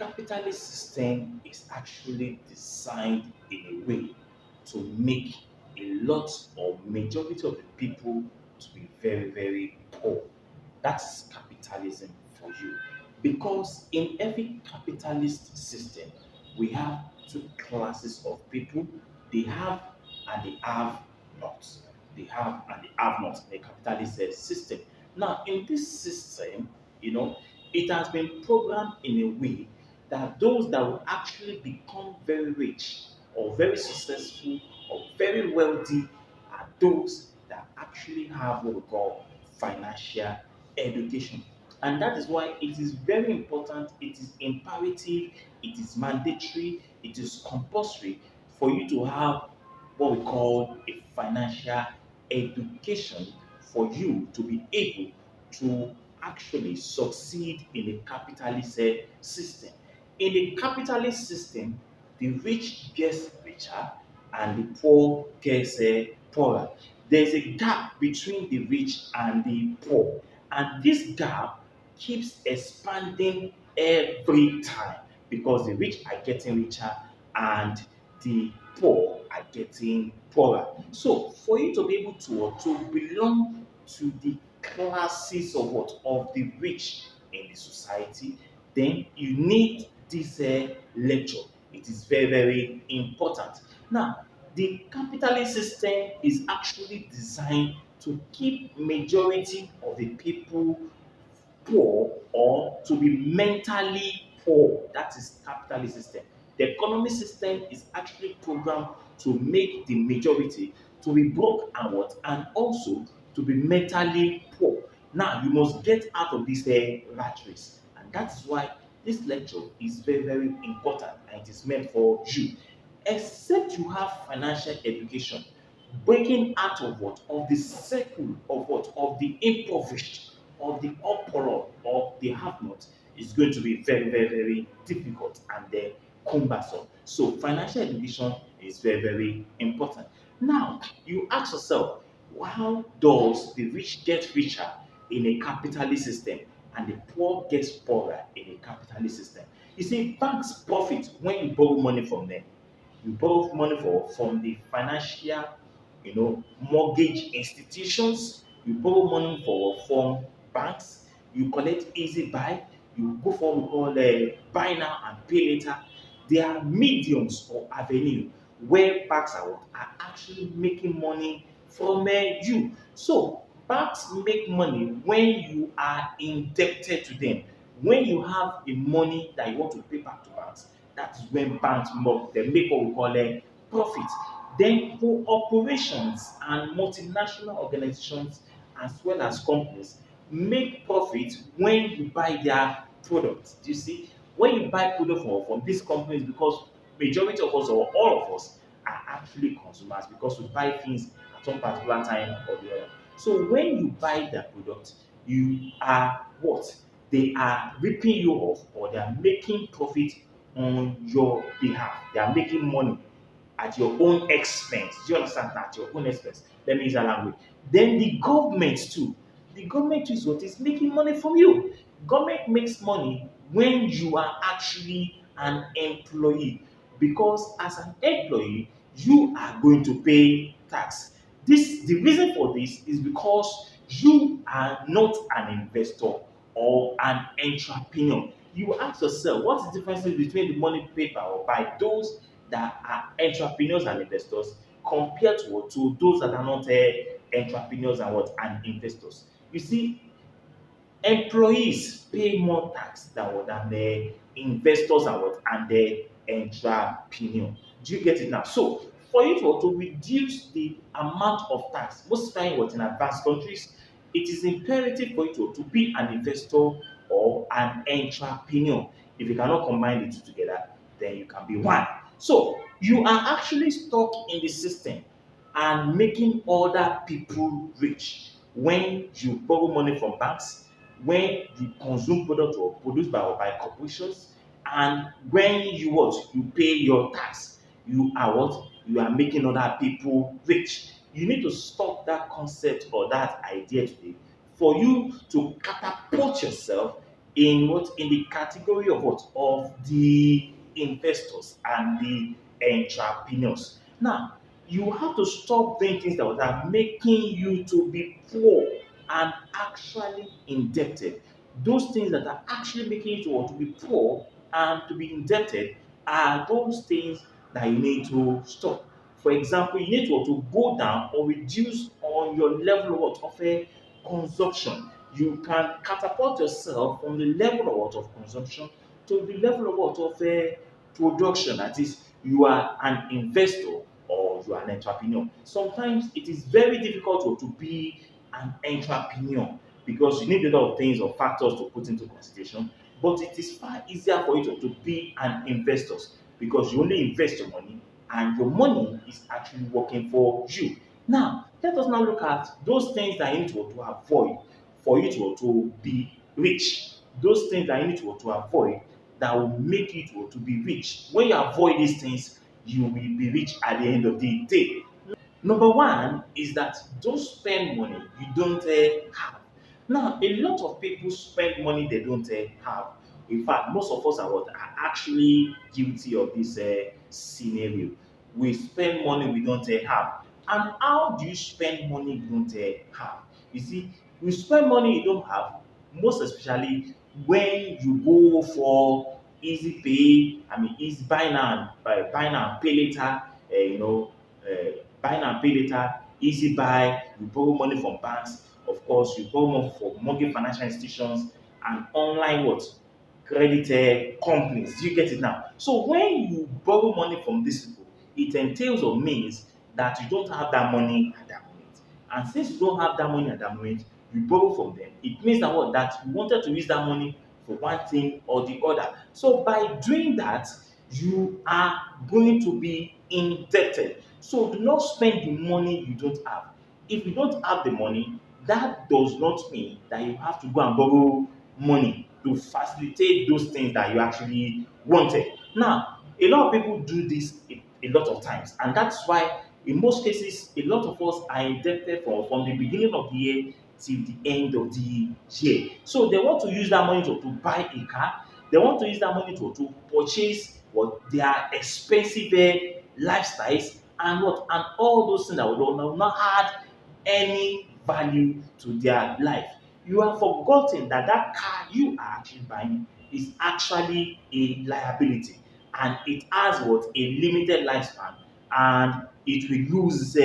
capitalist system is actually designed in a way to make a lot or majority of the people to be very, very poor. That's capitalism for you. Because in every capitalist system, we have two classes of people. They have and they have not. They have and they have not in a capitalist system. Now, in this system, it has been programmed in a way that those that will actually become very rich or very successful or very wealthy are those that actually have what we call financial education. And that is why it is very important, it is imperative, it is mandatory, it is compulsory for you to have what we call a financial education for you to be able to actually succeed in a capitalist system. In a capitalist system, the rich gets richer and the poor gets poorer. There's a gap between the rich and the poor, and this gap keeps expanding every time because the rich are getting richer and the poor are getting poorer. So for you to be able to belong to the classes of what of the rich in the society, then you need this lecture. It is very, very important. Now, the capitalist system is actually designed to keep majority of the people poor or to be mentally poor. That is capitalist system. The economic system is actually programmed to make the majority to be broke and what, and also to be mentally poor. Now you must get out of this rat race, and that's why this lecture is very, very important, and it is meant for you. Except you have financial education, breaking out of what of the circle of what of the impoverished, of the opulent, or the have not is going to be very, very, very difficult and cumbersome. So financial education is very, very important. Now you ask yourself, how does the rich get richer in a capitalist system and the poor gets poorer in a capitalist system? You see, banks profit when you borrow money from them. You borrow money from the financial, mortgage institutions. You borrow money from banks. You collect easy buy. You go for what we call buy now and pay later. There are mediums or avenue where banks are actually making money from you. So banks make money when you are indebted to them. When you have the money that you want to pay back to banks, that is when banks they make what we call a profit. Then corporations and multinational organizations as well as companies make profit when you buy their products. Do you see? When you buy product from these companies, because majority of us or all of us are actually consumers because we buy things at one particular time or the other. So when you buy their product, you are what? They are ripping you off or they are making profit on your behalf. They are making money at your own expense. Do you understand that? At your own expense. Let me use that language. Then the government too. The government is what is making money from you. Government makes money when you are actually an employee. Because as an employee, you are going to pay tax. The reason for this is because you are not an investor or an entrepreneur. You ask yourself, what's the difference between the money paid by those that are entrepreneurs and investors compared to those that are not entrepreneurs and and investors? You see, employees pay more tax than the investors and the entrepreneur. Do you get it now? So for you to reduce the amount of tax, most especially in advanced countries, it is imperative for you to be an investor or an entrepreneur. If you cannot combine the two together, then you can be one. So you are actually stuck in the system and making other people rich when you borrow money from banks, when you consume products or produced by corporations, and when you you pay your tax. You are what? You are making other people rich. You need to stop that concept or that idea today for you to catapult yourself in what in the category of what of the investors and the entrepreneurs. Now, you have to stop doing things that are making you to be poor and actually indebted. Those things that are actually making you to be poor and to be indebted are those things that you need to stop. For example, you need to go down or reduce on your level of a consumption. You can catapult yourself from the level of consumption to the level of production. That is, you are an investor or you are an entrepreneur. Sometimes it is very difficult to be an entrepreneur because you need a lot of things or factors to put into consideration. But it is far easier for you to be an investor because you only invest your money and your money is actually working for you. Now, let us now look at those things that you need to avoid for you to be rich. Those things that you need to avoid that will make you to be rich. When you avoid these things, you will be rich at the end of the day. Number one is that don't spend money you don't have. Now, a lot of people spend money they don't have. In fact, most of us are actually guilty of this scenario. We spend money we don't have. And how do you spend money you don't have? You see, you spend money you don't have, most especially when you go for easy pay, I mean, easy buy now and pay later, buy now and pay later, easy buy, you borrow money from banks, of course, you borrow money from mortgage financial institutions and online what? Credit companies. Do you get it now? So when you borrow money from these people, it entails or means that you don't have that money at that moment. And since you don't have that money at that moment, you borrow from them. It means that what? That you wanted to use that money for one thing or the other. So by doing that, you are going to be indebted. So do not spend the money you don't have. If you don't have the money, that does not mean that you have to go and borrow money to facilitate those things that you actually wanted. Now, a lot of people do this a lot of times, and that's why in most cases, a lot of us are indebted from the beginning of the year till the end of the year. So they want to use that money to buy a car. They want to use that money to purchase what their expensive lifestyles and what and all those things that will not add any value to their life. You have forgotten that that car you are actually buying is actually a liability and it has what a limited lifespan and it will lose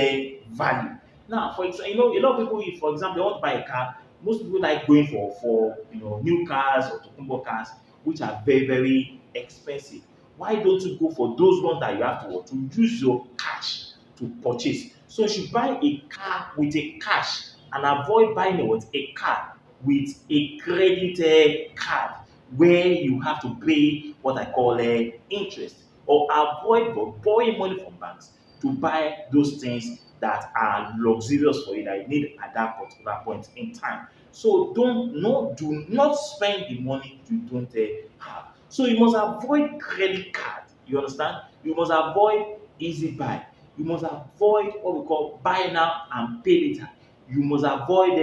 value. Now, for example, a lot of people, if for example they want to buy a car, most people like going for new cars or Tokumbo cars, which are very very expensive. Why don't you go for those ones that you have to use your cash to purchase? So you should buy a car with a cash and avoid buying a car with a credit card where you have to pay what I call interest, or avoid borrowing money from banks to buy those things that are luxurious for you that you need at that particular point in time. So do not spend the money you don't have. So you must avoid credit card. You understand? You must avoid easy buy. You must avoid what we call buy now and pay later. You must avoid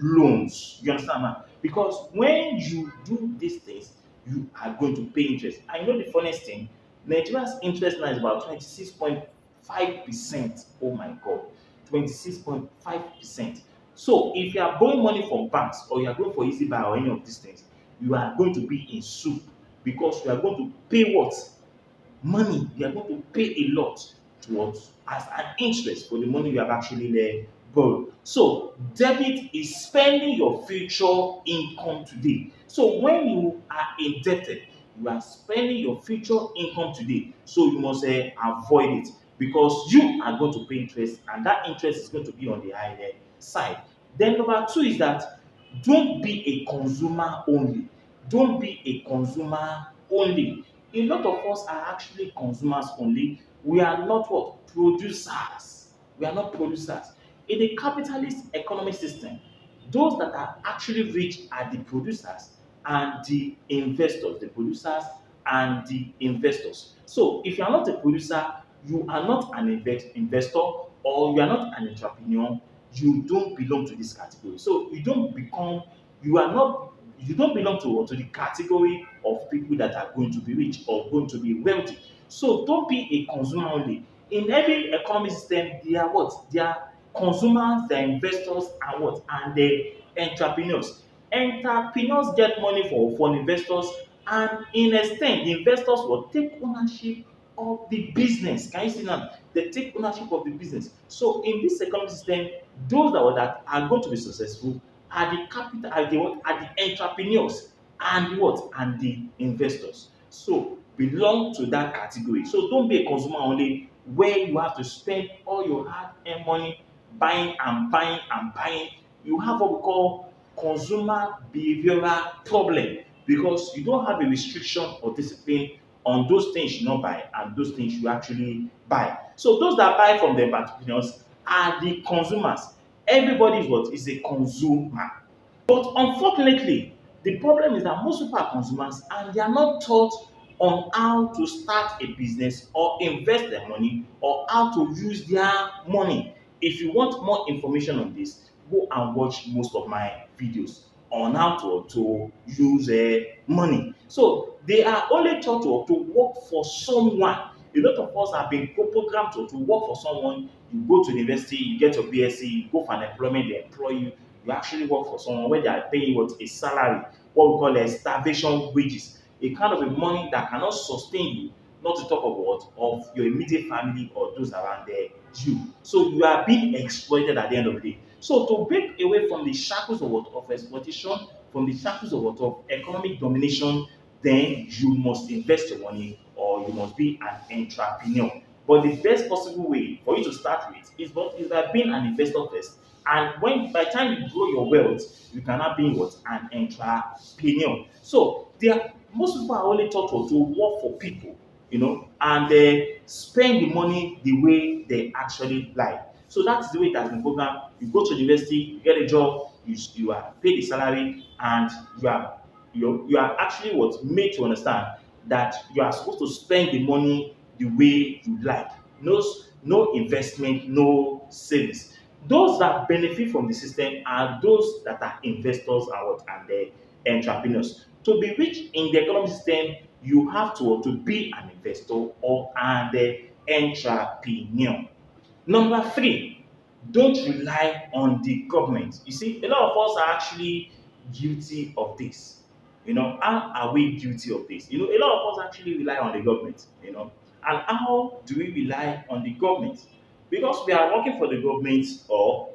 loans. You understand now? Because when you do these things, you are going to pay interest. And you know the funniest thing, Nigeria's interest now is about 26.5%. Oh my God, 26.5%. So if you are borrowing money from banks or you are going for easy buy or any of these things, you are going to be in soup because you are going to pay what? Money. You are going to pay a lot towards as an interest for the money you have actually borrowed. So debit is spending your future income today. So when you are indebted, you are spending your future income today. So you must avoid it because you are going to pay interest and that interest is going to be on the higher side. Then number two is that don't be a consumer only. Don't be a consumer only. A lot of us are actually consumers only. We are not what? Producers. We are not producers. In a capitalist economic system, those that are actually rich are the producers and the investors, the producers and the investors. So if you are not a producer, you are not an investor, or you are not an entrepreneur, you don't belong to this category. So you don't become, you are not you don't belong to the category of people that are going to be rich or going to be wealthy. So don't be a consumer only. In every economic system, they are what? They are consumers, they are investors, and what? And the entrepreneurs. Entrepreneurs get money from investors, and in extent, the investors will take ownership of the business. Can you see now? They take ownership of the business. So in this economic system, those that are going to be successful are the capital, are the what? Are the entrepreneurs and the what? And the investors. So belong to that category. So don't be a consumer only where you have to spend all your hard-earned money buying and buying and buying. You have what we call consumer behavioral problem because you don't have a restriction or discipline on those things you not buy and those things you actually buy. So those that buy from the entrepreneurs are the consumers. Everybody is what? Is a consumer. But unfortunately, the problem is that most people are consumers and they are not taught on how to start a business or invest their money or how to use their money. If you want more information on this, go and watch most of my videos on how to use money. So they are only taught to work for someone. A lot of us have been programmed to work for someone. You go to the university, you get your BSc, you go for an employment, they employ you. You actually work for someone where they are paying what a salary, what we call a starvation wages, a kind of a money that cannot sustain you, not to talk of what of your immediate family or those around there you. So you are being exploited at the end of the day. So to break away from the shackles of what of exploitation, from the shackles of what of economic domination, then you must invest your money or you must be an entrepreneur. But the best possible way for you to start with is by being an investor first. And when by the time you grow your wealth, you can now be what an entrepreneur. So there, most people are only taught to work for people, and they spend the money the way they actually like. So that's the way it has been programmed. You go to the university, you get a job, you are paid a salary, and you are actually what made to understand that you are supposed to spend the money the way you like. No investment, no savings. Those that benefit from the system are those that are investors and the entrepreneurs. To be rich in the economic system, you have to be an investor or an entrepreneur. Number three, don't rely on the government. You see, a lot of us are actually guilty of this. How are we guilty of this? A lot of us actually rely on the government. And how do we rely on the government? Because we are working for the government or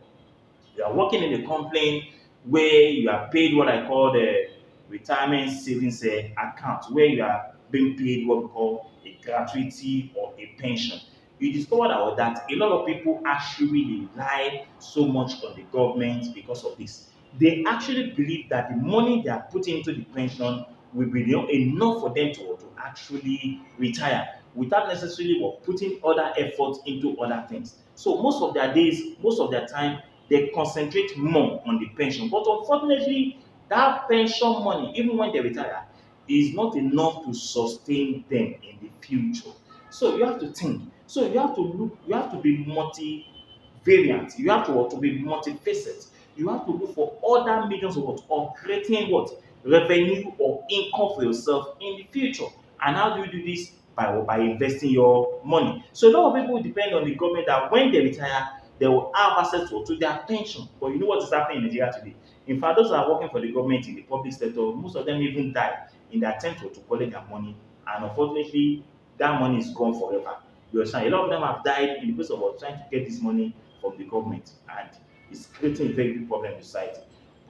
you are working in a company where you are paid what I call the retirement savings account, where you are being paid what we call a gratuity or a pension. You discover that a lot of people actually rely so much on the government because of this. They actually believe that the money they are putting into the pension will be enough for them to actually retire without necessarily putting other efforts into other things. So most of their days, most of their time, they concentrate more on the pension. But unfortunately, that pension money, even when they retire, is not enough to sustain them in the future. So you have to think. So you have to look, you have to be multivariant. You have to be multifaceted. You have to look for other mediums of what? Of creating what? Revenue or income for yourself in the future. And how do you do this? By investing your money. So a lot of people depend on the government that when they retire, they will have access to their pension. But you know what is happening in Nigeria today? In fact, those that are working for the government in the public sector, most of them even die in the attempt to collect their money. And unfortunately, that money is gone forever. You understand? A lot of them have died in the process of trying to get this money from the government. And it's creating a very big problem in society.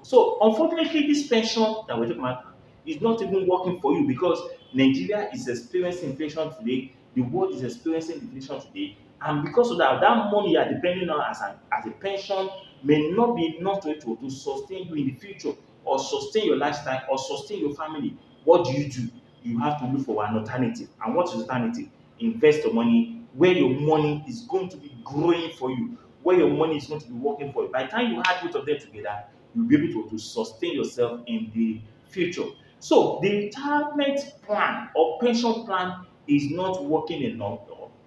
So unfortunately, this pension that we're talking about is not even working for you because Nigeria is experiencing inflation today. The world is experiencing inflation today. And because of that, that money you are depending on as a pension may not be enough to sustain you in the future or sustain your lifestyle or sustain your family. What do? You have to look for an alternative. And what is alternative? Invest your money where your money is going to be growing for you, where your money is going to be working for you. By the time you add both of them together, you'll be able to sustain yourself in the future. So the retirement plan or pension plan is not working enough,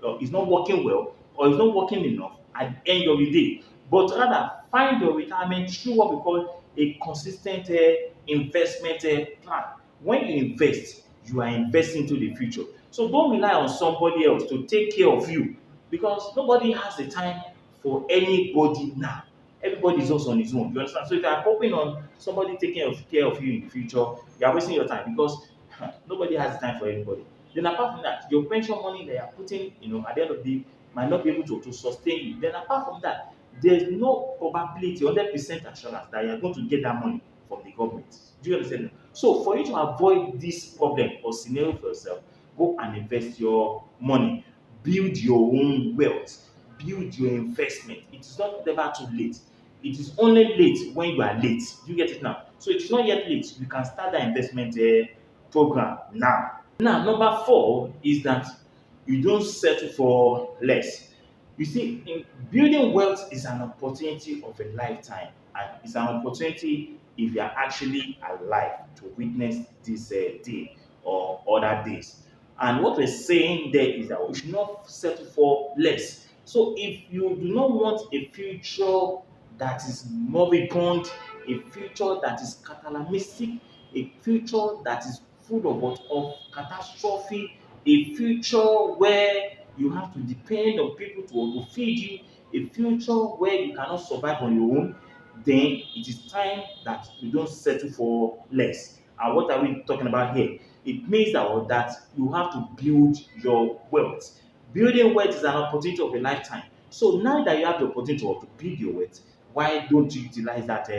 or is not working well, or is not working enough at the end of the day. But rather, find your retirement through what we call a consistent investment plan. When you invest, you are investing into the future. So don't rely on somebody else to take care of you, because nobody has the time for anybody now. Everybody is also on his own. You understand? So if you are hoping on somebody taking care of you in the future, you are wasting your time, because nobody has time for anybody. Then apart from that, your pension money that you are putting, at the end of the day, might not be able to sustain you. Then apart from that, there's no probability, 100% assurance that you are going to get that money from the government. Do you understand? So for you to avoid this problem or scenario for yourself, go and invest your money. Build your own wealth. Build your investment. It is not never too late. It is only late when you are late. Do you get it now? So it is not yet late. You can start that investment program now. Now, number four is that you don't settle for less. You see, building wealth is an opportunity of a lifetime, and it's an opportunity if you are actually alive to witness this day or other days. And what we're saying there is that we should not settle for less. So, if you do not want a future that is moribund, a future that is cataclysmic, a future that is full of what? Of catastrophe, a future where you have to depend on people to feed you, a future where you cannot survive on your own, then it is time that you don't settle for less. And what are we talking about here? It means that you have to build your wealth. Building wealth is an opportunity of a lifetime. So now that you have the opportunity to build your wealth, why don't you utilize that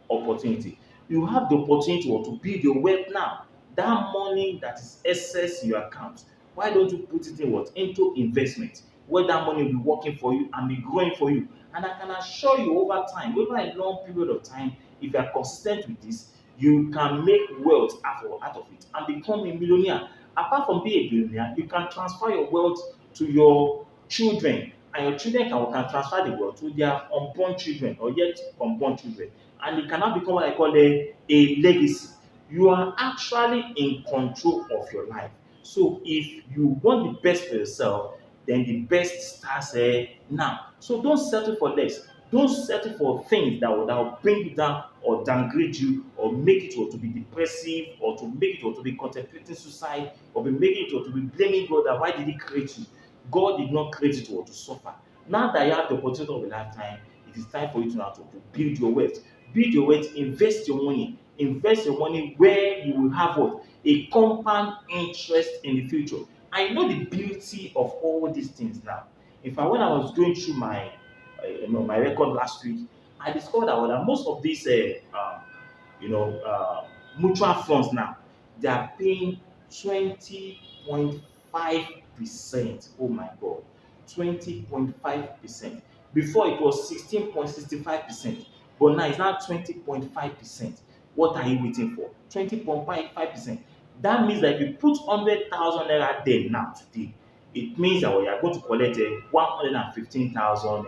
opportunity? You have the opportunity to build your wealth now. That money that is excess in your account, why don't you put it in what? Into investment, where that money will be working for you and be growing for you. And I can assure you, over time, over a long period of time, if you are consistent with this, you can make wealth out of it and become a millionaire. Apart from being a billionaire, you can transfer your wealth to your children, and your children can transfer the wealth to their unborn children or yet unborn children, and it cannot become what I call a legacy. You are actually in control of your life. So if you want the best for yourself, then the best starts now. So don't settle for less. Don't settle for things that will bring you down or downgrade you, or make it or to be depressive, or to make it or to be contemplating suicide, or be making it or to be blaming God that why did He create you? God did not create you to suffer. Now that you have the opportunity of a lifetime, it is time for you to now to build your wealth. Build your wealth, invest your money. Invest your money where you will have what? A compound interest in the future. I know the beauty of all these things now. In fact, when I was going through my record last week, I discovered that most of these mutual funds now, they are paying 20.5%. Oh my God, 20.5%. Before it was 16.65%, but now it's now 20.5%. What are you waiting for? 20.5%. That means that if you put 100,000 naira there now today, it means that you are going to collect 115,000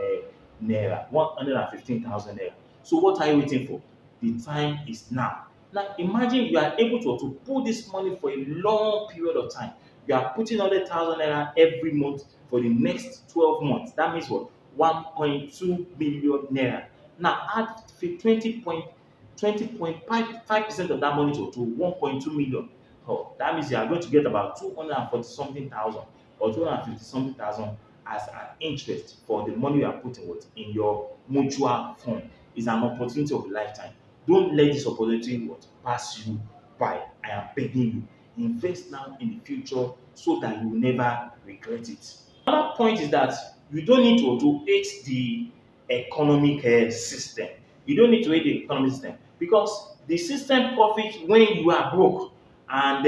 naira. 115,000 naira. So what are you waiting for? The time is now. Now imagine you are able to put this money for a long period of time. You are putting 100,000 naira every month for the next 12 months. That means what? 1.2 million naira. Now add 20.5% of that money to 1.2 million. Oh, that means you are going to get about 240 something thousand or 250 something thousand as an interest for the money you are putting in your mutual fund. It's an opportunity of a lifetime. Don't let this opportunity pass you by. I am begging you. Invest now in the future so that you will never regret it. Another point is that you don't need to hate the economic system. You don't need to hate the economic system, because the system profits when you are broke and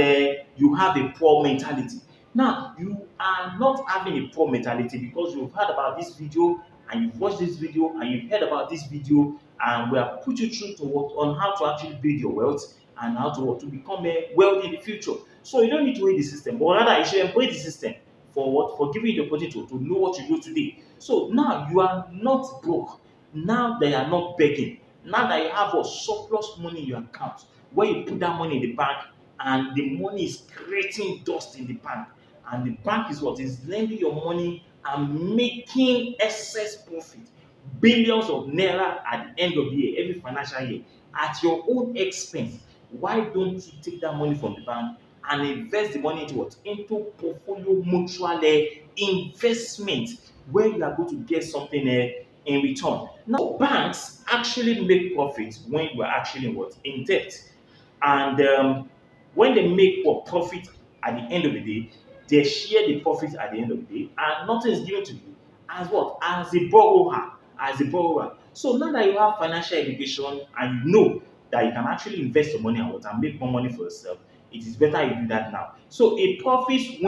you have a poor mentality. Now, you are not having a poor mentality because you've heard about this video, and you've watched this video, and you've heard about this video, and we have put you through to on how to actually build your wealth and how to become wealthy in the future. So you don't need to hate the system, but rather you should embrace the system for what? For giving you the opportunity to know what you know today. So now you are not broke. Now they are not begging. Now that you have a surplus money in your account, where you put that money in the bank, and the money is creating dust in the bank, and the bank is what? Is lending your money and making excess profit, billions of naira at the end of the year, every financial year. at your own expense. Why don't you take that money from the bank and invest the money into what? Into portfolio mutual investment where you are going to get something in return. Now, banks actually make profit when you are actually in what? In debt. And when they make what profit at the end of the day, they share the profit at the end of the day, and nothing is given to you as what? As a borrower. As a borrower. So now that you have financial education and you know that you can actually invest your money and what and make more money for yourself, it is better you do that now. So it profits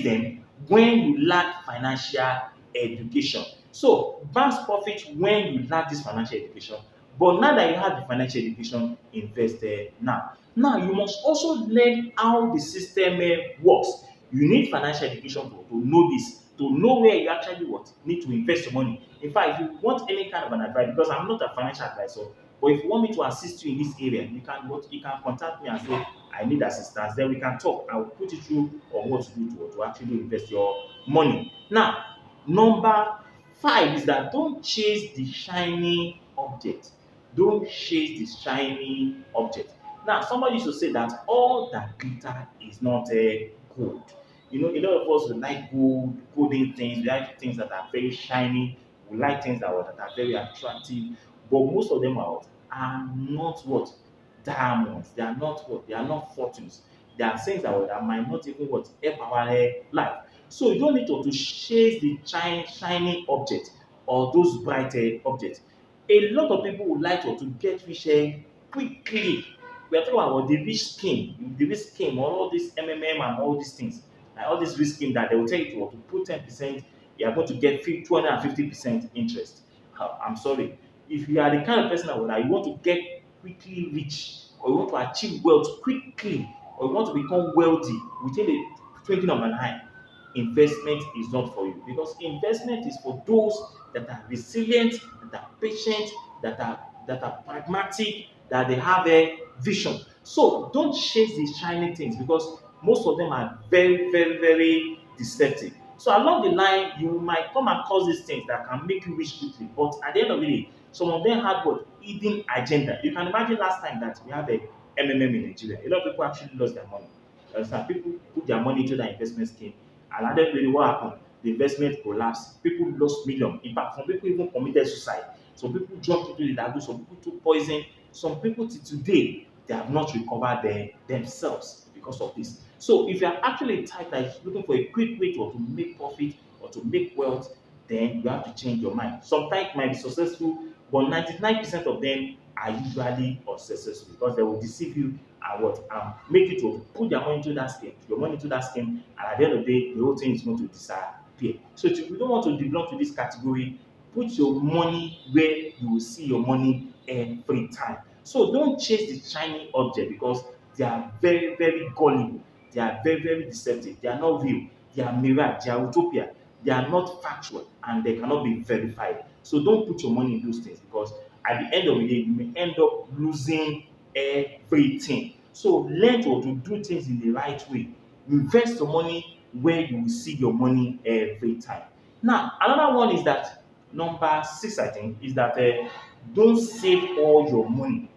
them when you lack financial education. So banks profit when you lack this financial education. But now that you have the financial education, invest now. Now you must also learn how the system works. You need financial education to know this, to know where you actually what need to invest your money. In fact, if you want any kind of an advice, because I'm not a financial advisor, but if you want me to assist you in this area, you can contact me and say I need assistance. Then we can talk. I will put you through on what to do to actually invest your money. Now, number 5 is that don't chase the shiny object. Don't chase the shiny object. Now, somebody used to say that all that glitter is not gold. You know, a lot of us would like golden things, we like things that are very shiny, we like things that are very attractive, but most of them are not what? Diamonds. They are not what? They are not fortunes. They are things that might not even what help our life. So you don't need to chase the shiny object or those bright objects. A lot of people would like to get rich quickly. We are talking about the rich scheme, all this MMM and all these things, and all these risk scheme that they will tell you to put 10%, you are going to get 250% interest. I'm sorry. If you are the kind of person that you want to get quickly rich, or you want to achieve wealth quickly, or you want to become wealthy within the twinkling of an eye, investment is not for you, because investment is for those that are resilient, that are patient, that are pragmatic, that they have a vision. So don't chase these shiny things, because most of them are very, very, very deceptive. So along the line, you might come across these things that can make you rich quickly, but at the end of the day, some of them have what? Hidden agenda. You can imagine last time that we have a MMM in Nigeria. A lot of people actually lost their money. You understand? People put their money into the investment scheme, and at the end of the day, what happened? The investment collapsed. People lost millions. In fact, some people even committed suicide. Some people jumped into the lagoon. Some people took poison. Some people till today, they have not recovered themselves because of this. So if you are actually a type that is looking for a quick way to make profit or to make wealth, then you have to change your mind. Sometimes it might be successful, but 99% of them are usually unsuccessful, because they will deceive you and what? Make you to put their money into that scheme, your money into that scheme, and at the end of the day, the whole thing is going to disappear. So if you don't want to belong to this category, put your money where you will see your money every time. So don't chase the shiny object, because they are very, very gullible. They are very, very deceptive. They are not real. They are mirage. They are utopia. They are not factual, and they cannot be verified. So don't put your money in those things, because at the end of the day, you may end up losing everything. So learn to do things in the right way. Invest your money where you will see your money every time. Now, another one is that number 6, I think, is that don't save all your money.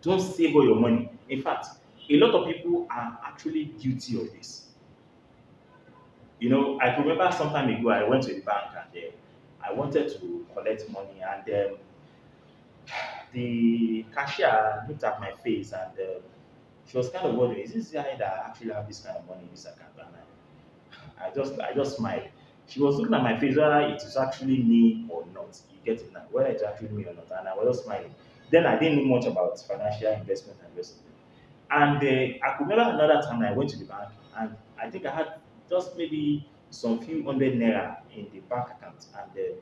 Don't save all your money. In fact, a lot of people are actually guilty of this. You know, I can remember some time ago I went to the bank, and I wanted to collect money, and the cashier looked at my face, and she was kind of wondering, is this guy that actually have this kind of money in this account? And I just smiled. She was looking at my face whether it is actually me or not. You get it now, whether it's actually me or not, and I was just smiling. Then I didn't know much about financial investment and rest of it. And I could remember another time I went to the bank, and I think I had just maybe some few hundred naira in the bank account, and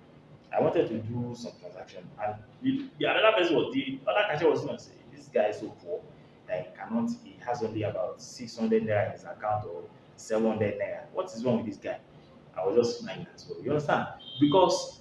I wanted to do some transaction. And the another person was the other cashier was going to say, "This guy is so poor that he cannot. He has only about 600 naira in his account, or 700 naira. What is wrong with this guy?" I was just smiling as well. You understand? Because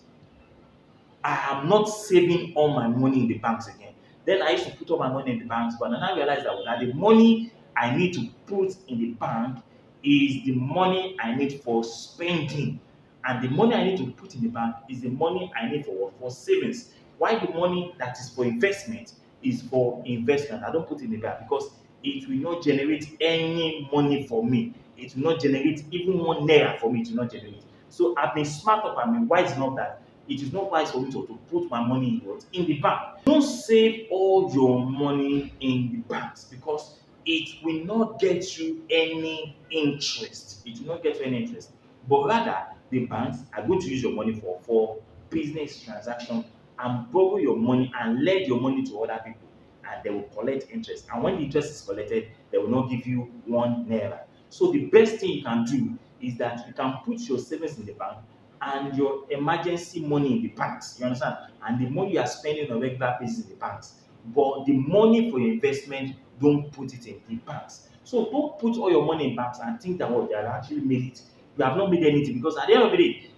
I am not saving all my money in the banks again. Then I used to put all my money in the banks, but then I realized that the money I need to put in the bank is the money I need for spending. And the money I need to put in the bank is the money I need for what? For savings. Why the money that is for investment is for investment. I don't put it in the bank because it will not generate any money for me. It will not generate even 1 naira for me. It will not generate. So I've been smart up and been wise enough that it is not wise for me to put my money in what? In the bank. Don't save all your money in the banks because it will not get you any interest. It will not get you any interest. But rather, the banks are going to use your money for business transaction and borrow your money and lend your money to other people and they will collect interest. And when the interest is collected, they will not give you 1 naira. So the best thing you can do is that you can put your savings in the bank and your emergency money in the banks. You understand? And the money you are spending on regular basis in the banks. But the money for your investment, don't put it in the banks. So don't put all your money in banks and think that what they have actually made it. You have not made anything because at the end of the day,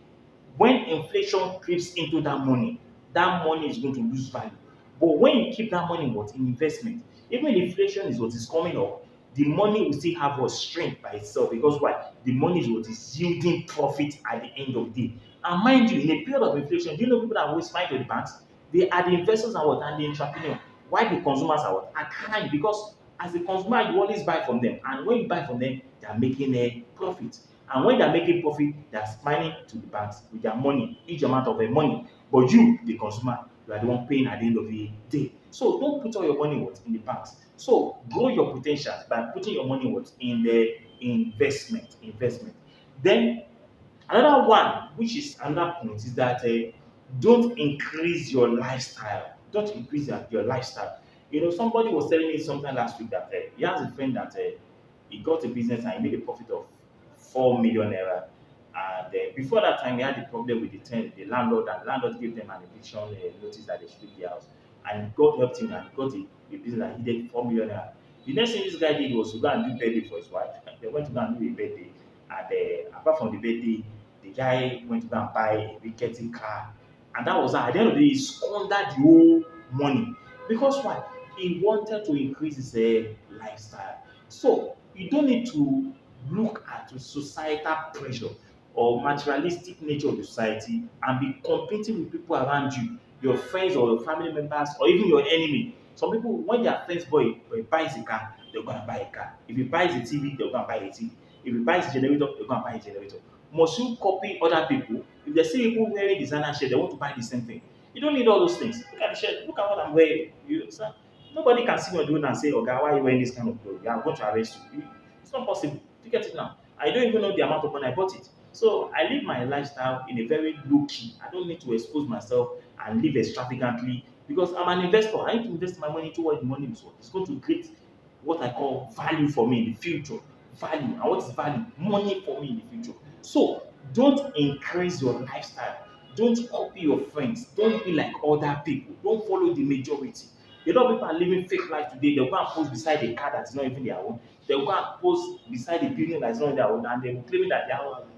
when inflation creeps into that money is going to lose value. But when you keep that money what in investment, even if inflation is what is coming up, the money will still have a strength by itself because why? The money is what is yielding profit at the end of the day. And mind you, in a period of inflation, do you know people that always fight with the banks? They are the investors and what and the entrepreneur. Why the consumers are what? Are crying because as a consumer, you always buy from them. And when you buy from them, they are making a profit. And when they are making profit, they are smiling to the banks with their money, each amount of their money. But you, the consumer, you are the one paying at the end of the day. So don't put all your money what in the banks. So grow your potential by putting your money what in the investment. Investment. Then another one, which is another point, is that don't increase your lifestyle. Don't increase your lifestyle. You know, somebody was telling me something last week that he has a friend that he got a business and he made a profit of 4 million naira. And before that time, he had a problem with the landlord, and the landlord gave them an eviction notice that they should leave the house. And God helped him and he got a business that he did 4 million naira. The next thing this guy did was to go and do birthday for his wife. They went to go and do a birthday. And apart from the birthday, the guy went to go and buy a rickety car. And that was at the end of the day, he squandered the whole money. Because why? He wanted to increase his lifestyle. So you don't need to look at the societal pressure or materialistic nature of the society and be competing with people around you, your friends or your family members or even your enemy. Some people, when their friends buys a car, they're gonna buy a car. If he buys a TV, they're gonna buy a TV. If he buys a generator, they're gonna buy a generator. Must you copy other people? If they see people wearing designer shirt, they want to buy the same thing. You don't need all those things. Look at the shirt. Look at what I'm wearing. You understand? Nobody can see me on the road and say, "Okay, why are you wearing this kind of clothes? I'm going to arrest you." It's not possible. You get it now. I don't even know the amount of money I bought it. So I live my lifestyle in a very low key. I don't need to expose myself and live extravagantly because I'm an investor. I need to invest my money toward the money is what is going to create what I call value for me in the future. Value. And what is value? Money for me in the future. So don't increase your lifestyle. Don't copy your friends. Don't be like other people. Don't follow the majority. A lot of people are living fake life today. They'll go and post beside a car that's not even their own. They'll go and post beside a building that's not their own, and they will claim that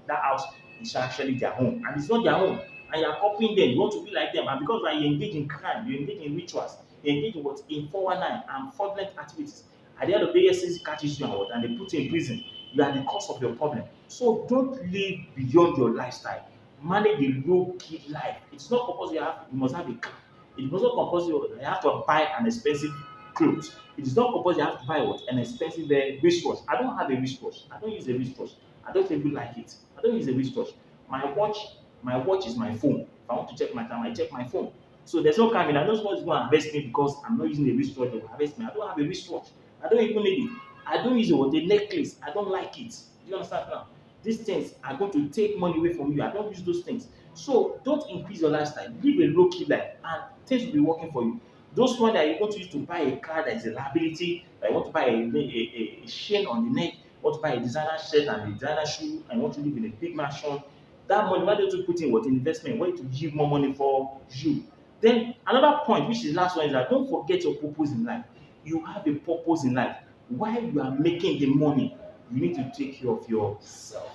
that house is actually their home, and it's not their own. And you are copying them. You want to be like them, and because like, you engage in crime, you engage in rituals, you engage in what in 419 and fraudulent activities. At the end of the day, EFCC catches you and what, and they put you in prison. You are the cause of your problem. So don't live beyond your lifestyle. Manage a low key life. It's not compulsory you must have a car. It is not compulsory you have to buy an expensive clothes. It is not compulsory you have to buy what an expensive wristwatch. I don't have a wristwatch. I don't use a wristwatch. I don't even like it. I don't use a wristwatch. My watch is my phone. If I want to check my time, I check my phone. So there's no coming. I don't want to go and invest me because I'm not using a wristwatch. They will harvest me. I don't have a wristwatch. I don't even need it. I don't use the necklace. I don't like it. Do you understand now? These things are going to take money away from you. I don't use those things. So don't increase your lifestyle. Live a low key life and things will be working for you. Those money that you want to use to buy a car that is a liability, that you want to buy a chain on the neck, want to buy a designer shirt and a designer shoe, and want to live in a big mansion, that money, why don't you put in what investment? Why to give more money for you? Then another point, which is the last one, is that don't forget your purpose in life. You have a purpose in life. While you are making the money, you need to take care of yourself.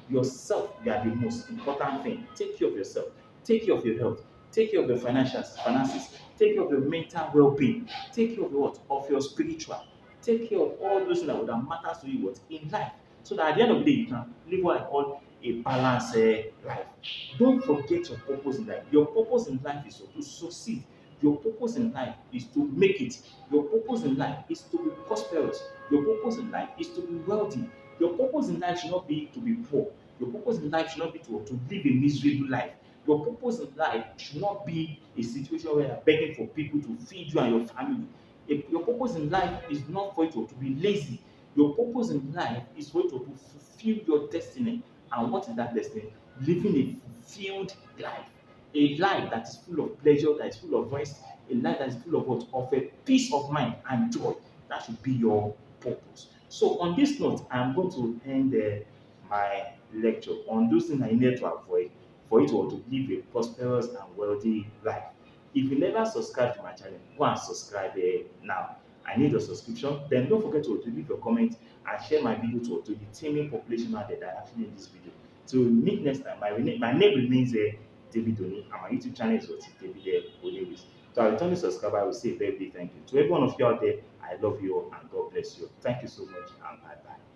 Yourself, you are the most important thing. Take care of yourself. Take care of your health. Take care of your finances. Take care of your mental well-being. Take care of your what? Of your spiritual. Take care of all those things that matters to you what in life. So that at the end of the day, you can live what I call a balanced life. Don't forget your purpose in life. Your purpose in life is to succeed. Your purpose in life is to make it. Your purpose in life is to be prosperous. Your purpose in life is to be wealthy. Your purpose in life should not be to be poor. Your purpose in life should not be to live a miserable life. Your purpose in life should not be a situation where you're begging for people to feed you and your family. Your purpose in life is not for you to be lazy. Your purpose in life is for you to fulfill your destiny. And what is that destiny? Living a fulfilled life. A life that is full of pleasure, that is full of rest, a life that is full of what? Of a peace of mind and joy. That should be your purpose. So on this note, I'm going to end my lecture on those things I need to avoid for you to live a prosperous and wealthy life. If you never subscribe to my channel, go and subscribe now. I need your subscription. Then don't forget to leave your comment and share my video to the teeming population out there that are actually in this video. So meet next time. My name remains David Oni, and my YouTube channel is what is David Oni. So our returning subscriber, I will say a very big thank you. To every one of you out there, I love you all and God bless you. Thank you so much and bye bye.